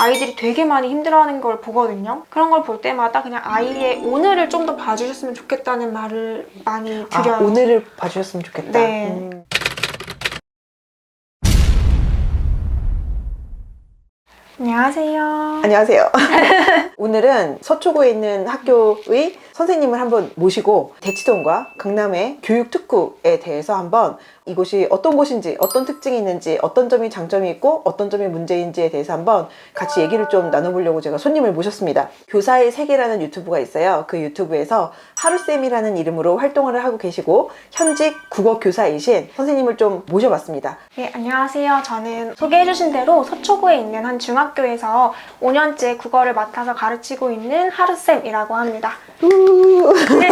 아이들이 되게 많이 힘들어하는 걸 보거든요. 그런 걸 볼 때마다 그냥 아이의 오늘을 좀 더 봐주셨으면 좋겠다는 말을 많이 드려요. 오늘을 봐주셨으면 좋겠다. 네. 안녕하세요. 안녕하세요. 오늘은 서초구에 있는 학교의 선생님을 한번 모시고 대치동과 강남의 교육특구에 대해서 한번 이곳이 어떤 곳인지, 어떤 특징이 있는지, 어떤 점이 장점이 있고 어떤 점이 문제인지에 대해서 한번 같이 얘기를 좀 나눠보려고 제가 손님을 모셨습니다. 교사의 세계라는 유튜브가 있어요. 그 유튜브에서 하루쌤이라는 이름으로 활동을 하고 계시고 현직 국어교사이신 선생님을 좀 모셔봤습니다. 네, 안녕하세요. 저는 소개해주신 대로 서초구에 있는 한 중학교에서 5년째 국어를 맡아서 가르치고 있는 하루쌤이라고 합니다. 네.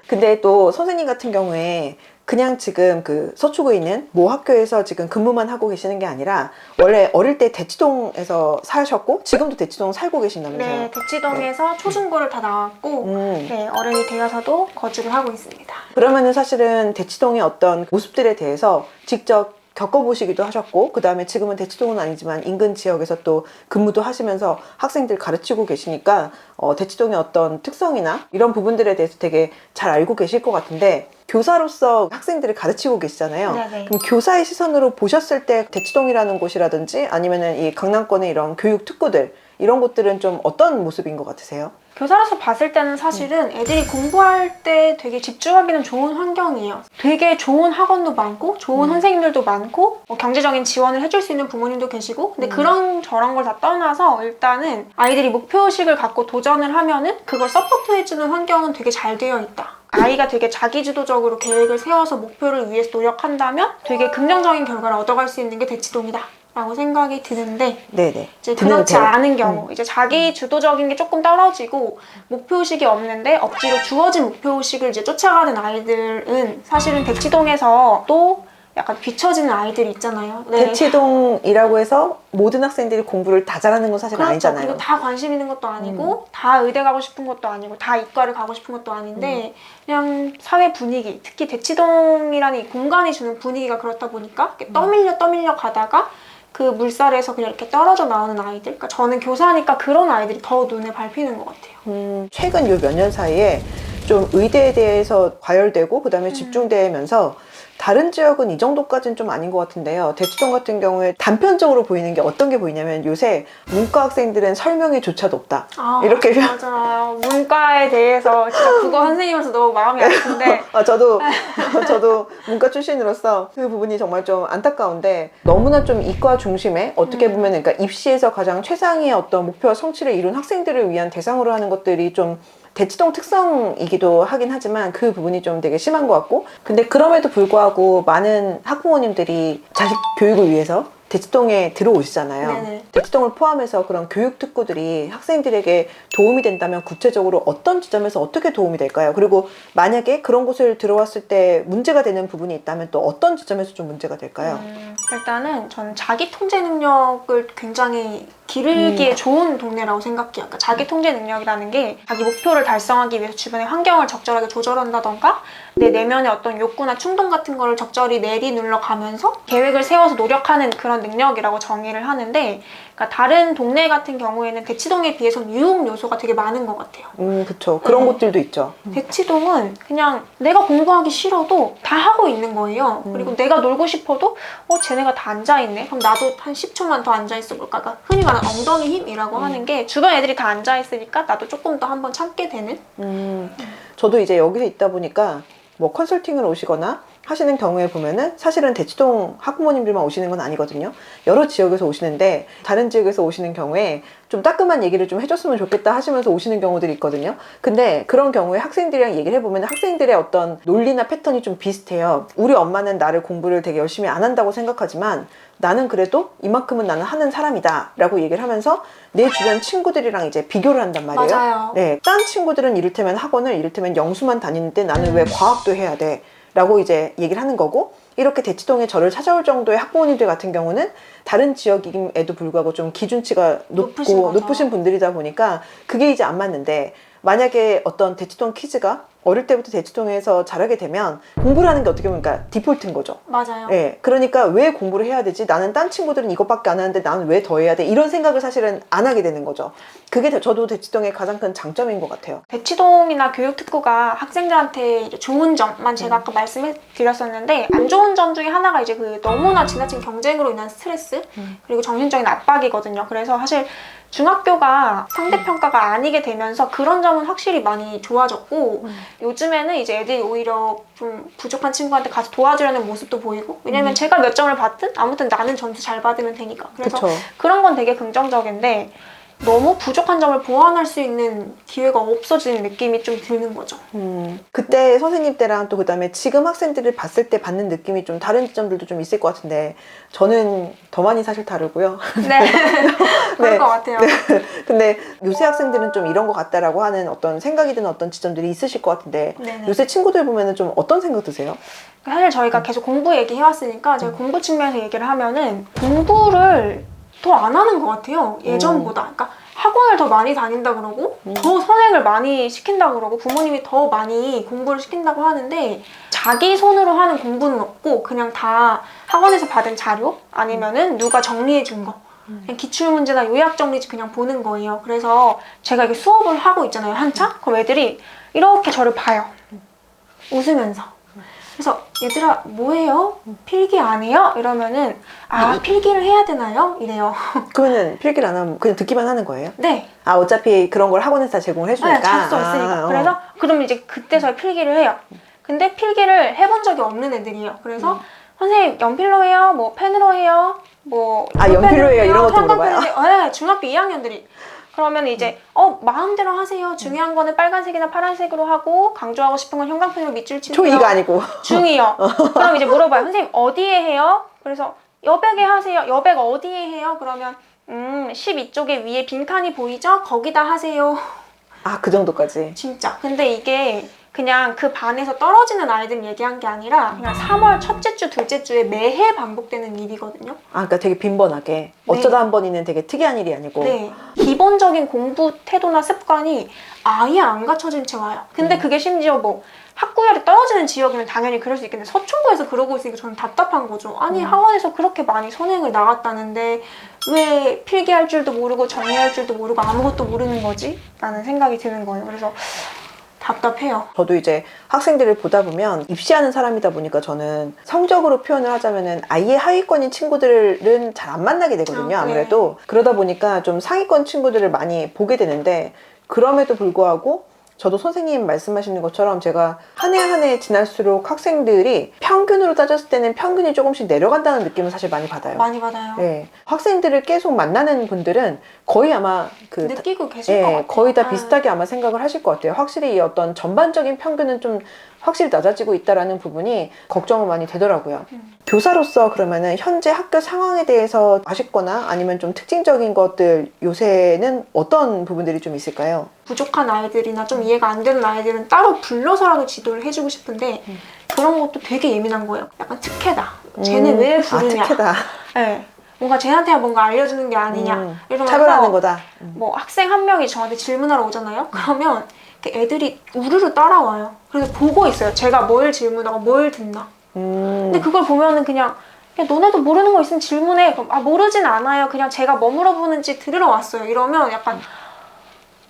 근데 또 선생님 같은 경우에 그냥 지금 그 서초구에 있는 모 학교에서 지금 근무만 하고 계시는 게 아니라 원래 어릴 때 대치동에서 사셨고 지금도 대치동 살고 계신다면서요? 네, 대치동에서 초중고를 다 나왔고 네, 어른이 되어서도 거주를 하고 있습니다. 그러면은 사실은 대치동의 어떤 모습들에 대해서 직접 겪어보시기도 하셨고 그 다음에 지금은 대치동은 아니지만 인근 지역에서 또 근무도 하시면서 학생들 가르치고 계시니까 대치동의 어떤 특성이나 이런 부분들에 대해서 되게 잘 알고 계실 것 같은데 교사로서 학생들을 가르치고 계시잖아요. 네네. 그럼 교사의 시선으로 보셨을 때 대치동이라는 곳이라든지 아니면은 이 강남권의 이런 교육 특구들 이런 곳들은 좀 어떤 모습인 것 같으세요? 교사로서 봤을 때는 사실은 애들이 공부할 때 되게 집중하기는 좋은 환경이에요. 되게 좋은 학원도 많고 좋은 선생님들도 많고 경제적인 지원을 해줄 수 있는 부모님도 계시고 근데 그런 저런 걸 다 떠나서 일단은 아이들이 목표의식을 갖고 도전을 하면은 그걸 서포트해주는 환경은 되게 잘 되어 있다. 아이가 되게 자기주도적으로 계획을 세워서 목표를 위해서 노력한다면 되게 긍정적인 결과를 얻어갈 수 있는 게 대치동이다 라고 생각이 드는데 네네. 이제 그렇지 않은 경우 이제 자기 주도적인 게 조금 떨어지고 목표의식이 없는데 억지로 주어진 목표의식을 이제 쫓아가는 아이들은 사실은 대치동에서 또 약간 뒤처지는 아이들이 있잖아요. 네. 대치동이라고 해서 모든 학생들이 공부를 다 잘하는 건 사실 그렇죠. 아니잖아요. 그리고 다 관심 있는 것도 아니고 다 의대 가고 싶은 것도 아니고 다 이과를 가고 싶은 것도 아닌데 그냥 사회 분위기, 특히 대치동이라는 이 공간이 주는 분위기가 그렇다 보니까 이렇게 떠밀려 가다가 그 물살에서 그냥 이렇게 떨어져 나오는 아이들. 그러니까 저는 교사니까 그런 아이들이 더 눈에 밟히는 것 같아요. 최근 요 몇 년 사이에 좀 의대에 대해서 과열되고 그 다음에 집중되면서 다른 지역은 이 정도까지는 좀 아닌 것 같은데요. 대치동 같은 경우에 단편적으로 보이는 게 어떤 게 보이냐면 요새 문과 학생들은 설명이 조차도 없다. 이렇게 맞아요. 문과에 대해서 진짜 국어 선생님으로서 너무 마음이 아픈데 저도 문과 출신으로서 그 부분이 정말 좀 안타까운데 너무나 좀 이과 중심의 어떻게 보면 그러니까 입시에서 가장 최상의 어떤 목표와 성취를 이룬 학생들을 위한 대상으로 하는 것들이 좀 대치동 특성이기도 하긴 하지만 그 부분이 좀 되게 심한 것 같고 근데 그럼에도 불구하고 많은 학부모님들이 자식 교육을 위해서 대치동에 들어오시잖아요. 네네. 대치동을 포함해서 그런 교육 특구들이 학생들에게 도움이 된다면 구체적으로 어떤 지점에서 어떻게 도움이 될까요? 그리고 만약에 그런 곳을 들어왔을 때 문제가 되는 부분이 있다면 또 어떤 지점에서 좀 문제가 될까요? 일단은 저는 자기 통제 능력을 굉장히 기르기에 좋은 동네라고 생각해요. 그러니까 자기 통제 능력이라는 게 자기 목표를 달성하기 위해서 주변의 환경을 적절하게 조절한다던가 내 내면의 어떤 욕구나 충동 같은 거를 적절히 내리눌러 가면서 계획을 세워서 노력하는 그런 능력이라고 정의를 하는데 그러니까 다른 동네 같은 경우에는 대치동에 비해서 유흥 요소가 되게 많은 것 같아요. 그렇죠. 그런 곳들도 있죠. 대치동은 그냥 내가 공부하기 싫어도 다 하고 있는 거예요. 그리고 내가 놀고 싶어도 쟤네가 다 앉아있네? 그럼 나도 한 10초만 더 앉아있어 볼까? 그러니까 흔히 말하는 엉덩이 힘이라고 하는 게 주변 애들이 다 앉아있으니까 나도 조금 더 한번 참게 되는? 저도 이제 여기서 있다 보니까 뭐 컨설팅을 오시거나 하시는 경우에 보면은 사실은 대치동 학부모님들만 오시는 건 아니거든요. 여러 지역에서 오시는데 다른 지역에서 오시는 경우에 좀 따끔한 얘기를 좀 해줬으면 좋겠다 하시면서 오시는 경우들이 있거든요. 근데 그런 경우에 학생들이랑 얘기를 해보면 학생들의 어떤 논리나 패턴이 좀 비슷해요. 우리 엄마는 나를 공부를 되게 열심히 안 한다고 생각하지만 나는 그래도 이만큼은 나는 하는 사람이다 라고 얘기를 하면서 내 주변 친구들이랑 이제 비교를 한단 말이에요. 맞아요. 네, 딴 친구들은 이를테면 학원을 이를테면 영수만 다니는데 나는 왜 과학도 해야 돼? 라고 이제 얘기를 하는 거고 이렇게 대치동에 저를 찾아올 정도의 학부모님들 같은 경우는 다른 지역임에도 불구하고 좀 기준치가 높으신 분들이다 보니까 그게 이제 안 맞는데 만약에 어떤 대치동 키즈가 어릴 때부터 대치동에서 자라게 되면 공부를 하는 게 어떻게 보면 그러니까 디폴트인 거죠. 맞아요. 예, 그러니까 왜 공부를 해야 되지? 나는 딴 친구들은 이것밖에 안 하는데 나는 왜 더 해야 돼? 이런 생각을 사실은 안 하게 되는 거죠. 그게 저도 대치동의 가장 큰 장점인 것 같아요. 대치동이나 교육특구가 학생들한테 이제 좋은 점만 제가 아까 말씀해 드렸었는데, 안 좋은 점 중에 하나가 이제 그 너무나 지나친 경쟁으로 인한 스트레스, 그리고 정신적인 압박이거든요. 그래서 사실 중학교가 상대평가가 아니게 되면서 그런 점은 확실히 많이 좋아졌고, 요즘에는 이제 애들이 오히려 좀 부족한 친구한테 가서 도와주려는 모습도 보이고, 왜냐면 제가 몇 점을 받든 아무튼 나는 점수 잘 받으면 되니까. 그래서 그쵸. 그런 건 되게 긍정적인데, 너무 부족한 점을 보완할 수 있는 기회가 없어지는 느낌이 좀 드는 거죠. 그때 선생님 때랑 또 그다음에 지금 학생들을 봤을 때 받는 느낌이 좀 다른 지점들도 좀 있을 것 같은데, 저는 더 많이 사실 다르고요. 네. 그럴 네. 것 같아요. 근데 요새 학생들은 좀 이런 것 같다라고 하는 어떤 생각이 드는 어떤 지점들이 있으실 것 같은데, 네네. 요새 친구들 보면은 좀 어떤 생각 드세요? 사실 저희가 계속 공부 얘기해왔으니까 제가 공부 측면에서 얘기를 하면은 공부를 더 안 하는 것 같아요. 예전보다. 그러니까 학원을 더 많이 다닌다 그러고 더 선행을 많이 시킨다 그러고 부모님이 더 많이 공부를 시킨다고 하는데, 자기 손으로 하는 공부는 없고 그냥 다 학원에서 받은 자료 아니면은 누가 정리해 준 거, 그냥 기출문제나 요약 정리지 그냥 보는 거예요. 그래서 제가 이게 수업을 하고 있잖아요, 한창? 그럼 애들이 이렇게 저를 봐요. 웃으면서. 그래서 얘들아 뭐해요? 필기 안 해요? 이러면은 필기를 해야 되나요? 이래요. 그러면은 필기를 안 하면 그냥 듣기만 하는 거예요? 네. 아, 어차피 그런 걸 학원에서 다 제공을 해주니까. 네, 잘수 있으니까. 어. 그래서 그럼 이제 그때서야 필기를 해요. 근데 필기를 해본 적이 없는 애들이에요. 그래서 선생님 연필로 해요? 뭐 펜으로 해요? 뭐 연필로 해요? 이런 것도 형광펜으로 물어봐요? 해요? 네, 중학교 2학년들이. 그러면 이제 마음대로 하세요. 중요한 거는 빨간색이나 파란색으로 하고 강조하고 싶은 건 형광펜으로 밑줄 치세요. 초2가 아니고. 중2요. 그럼 이제 물어봐요. 선생님 어디에 해요? 그래서 여백에 하세요. 여백 어디에 해요? 그러면 12쪽에 위에 빈칸이 보이죠? 거기다 하세요. 아, 그 정도까지. 진짜. 근데 이게 그냥 그 반에서 떨어지는 아이들 얘기한 게 아니라 그냥 3월 첫째 주, 둘째 주에 매해 반복되는 일이거든요. 아, 그러니까 되게 빈번하게. 어쩌다 한 번 있는 되게 특이한 일이 아니고. 네. 기본적인 공부 태도나 습관이 아예 안 갖춰진 채 와요. 근데 그게 심지어 뭐 학구열이 떨어지는 지역이면 당연히 그럴 수 있겠는데, 서초구에서 그러고 있으니까 저는 답답한 거죠. 아니 학원에서 그렇게 많이 선행을 나갔다는데 왜 필기할 줄도 모르고 정리할 줄도 모르고 아무것도 모르는 거지? 라는 생각이 드는 거예요. 그래서 답답해요. 저도 이제 학생들을 보다 보면 입시하는 사람이다 보니까 저는 성적으로 표현을 하자면은 아예 하위권인 친구들은 잘 안 만나게 되거든요. 아무래도. 그러다 보니까 좀 상위권 친구들을 많이 보게 되는데, 그럼에도 불구하고 저도 선생님 말씀하시는 것처럼 제가 한 해 한 해 지날수록 학생들이 평균으로 따졌을 때는 평균이 조금씩 내려간다는 느낌을 사실 많이 받아요. 많이 받아요. 네. 학생들을 계속 만나는 분들은 거의 아마 느끼고 계실 것 같아요. 거의 다 비슷하게 아마 생각을 하실 것 같아요. 확실히 이 어떤 전반적인 평균은 좀 확실히 낮아지고 있다라는 부분이 걱정은 많이 되더라고요. 교사로서 그러면은 현재 학교 상황에 대해서 아쉽거나 아니면 좀 특징적인 것들 요새는 어떤 부분들이 좀 있을까요? 부족한 아이들이나 좀 이해가 안 되는 아이들은 따로 불러서라도 지도를 해주고 싶은데 그런 것도 되게 예민한 거예요. 약간 특혜다. 쟤는 왜 부르냐. 특혜다. 네. 뭔가 쟤한테 뭔가 알려주는 게 아니냐. 이러면서 차별하는 거다. 뭐 학생 한 명이 저한테 질문하러 오잖아요. 그러면 애들이 우르르 따라와요. 그래서 보고 있어요. 제가 뭘 질문하고 뭘 듣나. 근데 그걸 보면은 그냥 야, 너네도 모르는 거 있으면 질문해. 그럼 모르진 않아요. 그냥 제가 뭐 물어보는지 들으러 왔어요. 이러면 약간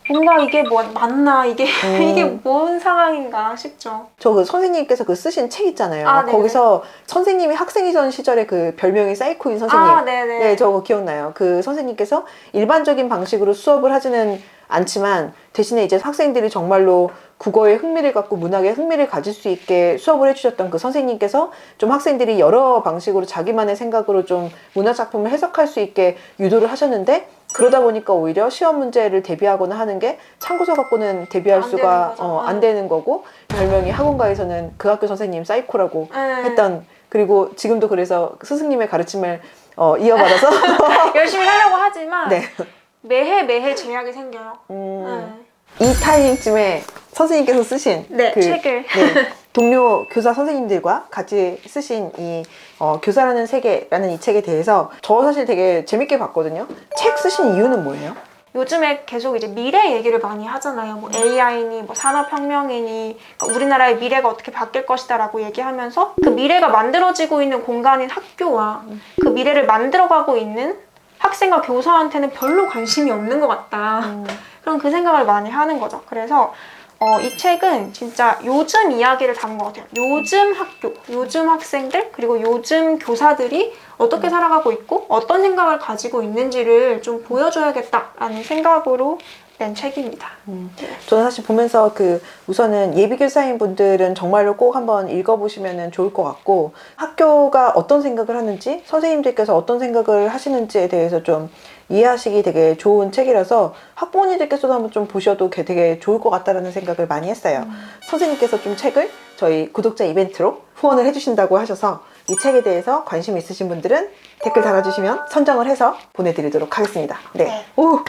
뭔가 이게 뭐 맞나 이게 이게 뭔 상황인가 싶죠. 저 그 선생님께서 그 쓰신 책 있잖아요. 아, 거기서 선생님이 학생이던 시절에 그 별명이 사이코인 선생님. 아, 네네. 네, 저거 기억나요. 그 선생님께서 일반적인 방식으로 수업을 하지는 않지만 대신에 이제 학생들이 정말로 국어에 흥미를 갖고 문학에 흥미를 가질 수 있게 수업을 해주셨던 그 선생님께서 좀 학생들이 여러 방식으로 자기만의 생각으로 좀 문화작품을 해석할 수 있게 유도를 하셨는데, 그러다 보니까 오히려 시험 문제를 대비하거나 하는 게 참고서 갖고는 대비할 수가 안 되는 거고, 별명이 학원가에서는 그 학교 선생님 사이코라고 했던, 그리고 지금도 그래서 스승님의 가르침을 이어받아서 열심히 하려고 하지만 네. 매해 제약이 생겨요. 이 타이밍쯤에 선생님께서 쓰신 책을 동료 교사 선생님들과 같이 쓰신 이 교사라는 세계라는 이 책에 대해서 저 사실 되게 재밌게 봤거든요. 책 쓰신 이유는 뭐예요? 요즘에 계속 이제 미래 얘기를 많이 하잖아요. 뭐 AI니 뭐 산업혁명이니 그러니까 우리나라의 미래가 어떻게 바뀔 것이다라고 얘기하면서 그 미래가 만들어지고 있는 공간인 학교와 그 미래를 만들어가고 있는 학생과 교사한테는 별로 관심이 없는 것 같다. 그런 그 생각을 많이 하는 거죠. 그래서 이 책은 진짜 요즘 이야기를 담은 것 같아요. 요즘 학교, 요즘 학생들, 그리고 요즘 교사들이 어떻게 살아가고 있고 어떤 생각을 가지고 있는지를 좀 보여줘야겠다라는 생각으로 낸 책입니다. 저는 사실 보면서 우선은 예비교사인 분들은 정말로 꼭 한번 읽어보시면 좋을 것 같고, 학교가 어떤 생각을 하는지, 선생님들께서 어떤 생각을 하시는지에 대해서 좀 이해하시기 되게 좋은 책이라서 학부모님들께서도 한번 좀 보셔도 되게 좋을 것 같다는 생각을 많이 했어요. 선생님께서 좀 책을 저희 구독자 이벤트로 후원을 해주신다고 하셔서 이 책에 대해서 관심 있으신 분들은 댓글 달아주시면 선정을 해서 보내드리도록 하겠습니다. 네. 오!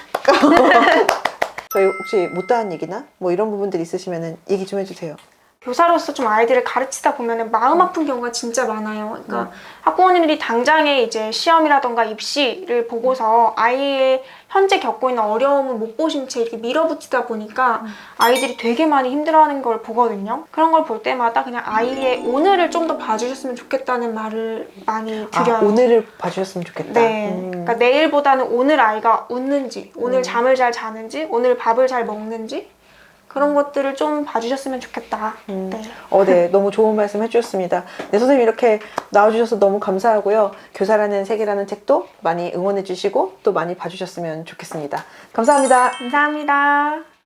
저희 혹시 못다한 얘기나 뭐 이런 부분들 있으시면 얘기 좀 해주세요. 교사로서 좀 아이들을 가르치다 보면 마음 아픈 경우가 진짜 많아요. 그러니까 학부모님들이 당장에 이제 시험이라던가 입시를 보고서 아이의 현재 겪고 있는 어려움을 못 보신 채 이렇게 밀어붙이다 보니까 아이들이 되게 많이 힘들어하는 걸 보거든요. 그런 걸 볼 때마다 그냥 아이의 오늘을 좀 더 봐주셨으면 좋겠다는 말을 많이 드려요. 오늘을 봐주셨으면 좋겠다. 네. 그러니까 내일보다는 오늘 아이가 웃는지, 오늘 잠을 잘 자는지, 오늘 밥을 잘 먹는지 그런 것들을 좀 봐주셨으면 좋겠다. 네. 네. 너무 좋은 말씀 해주셨습니다. 네, 선생님 이렇게 나와주셔서 너무 감사하고요. 교사라는 세계라는 책도 많이 응원해주시고 또 많이 봐주셨으면 좋겠습니다. 감사합니다. 감사합니다.